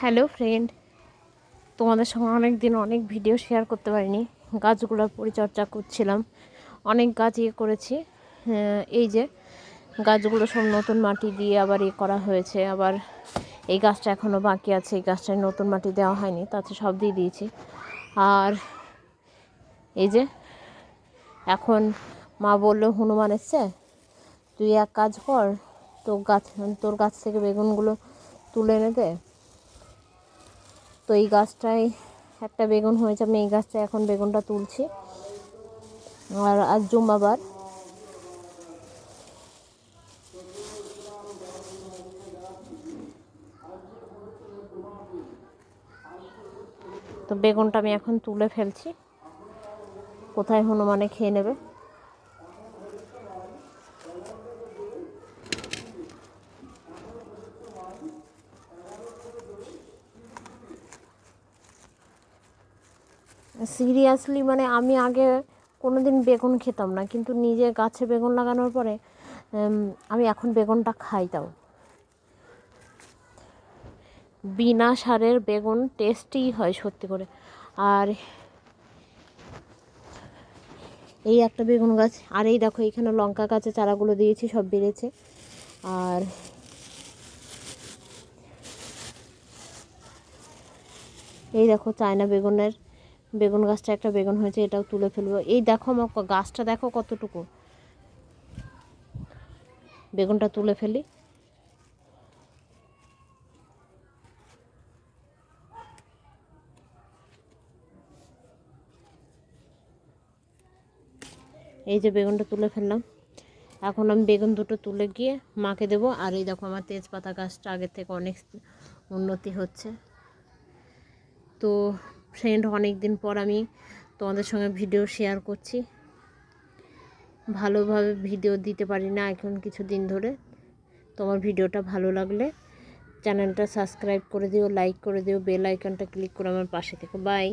Hello friend, তোমাদের সঙ্গে অনেক দিন অনেক ভিডিও শেয়ার করতে পারিনি। গাছগুলোর পরিচর্যা করছিলাম, অনেক গাছ করেছি। এই যে গাছগুলো সব নতুন মাটি দিয়ে আবার করা হয়েছে। আবার এই গাছটা এখনও বাকি আছে, এই গাছটায় নতুন মাটি দেওয়া হয়নি, তাতে সব দিয়ে দিয়েছি। আর এই যে এখন মা বললো হনুমান এসছে, তুই এক কাজ কর, তোর গাছ থেকে বেগুনগুলো তুলে এনে দে। তো এই গাছটায় একটা বেগুন হয়েছে, আমি এই গাছটায় এখন বেগুনটা তুলছি। আর আজ জুম্মাবার, তো বেগুনটা আমি এখন তুলে ফেলছি, কোথায় হনুমানে খেয়ে নেবে। সিরিয়াসলি মানে আমি আগে কোনো দিন বেগুন খেতাম না, কিন্তু নিজে গাছে বেগুন লাগানোর পরে আমি এখন বেগুনটা খাই। তাও বিনা সারের বেগুন টেস্টি হয় সত্যি করে। আর এই একটা বেগুন গাছ, আর এই দেখো এখানে লঙ্কা গাছে চারাগুলো দিয়েছি, সব বেড়েছে। আর এই দেখো চায়না বেগুন গাছটা একটা বেগুন হয়েছে, এটাও তুলে ফেলবো। এই দেখো আমার গাছটা দেখো কতটুকু, বেগুনটা তুলে ফেলি। এই যে বেগুনটা তুলে ফেললাম, এখন আমি বেগুন দুটো তুলে গিয়ে মাকে দেবো। আর এই দেখো আমার তেজপাতা গাছটা আগের থেকে অনেক উন্নতি হচ্ছে। তো ফ্রেন্ড, অনেক দিন পর আমি তোমাদের সঙ্গে ভিডিও শেয়ার করছি। ভালোভাবে ভিডিও দিতে পারি না এখন কিছু দিন ধরে। তোমার ভিডিওটা ভালো লাগলে চ্যানেলটা সাবস্ক্রাইব করে দিও, লাইক করে দিও, বেল আইকনটা ক্লিক করে আমার পাশে থেকো। বাই।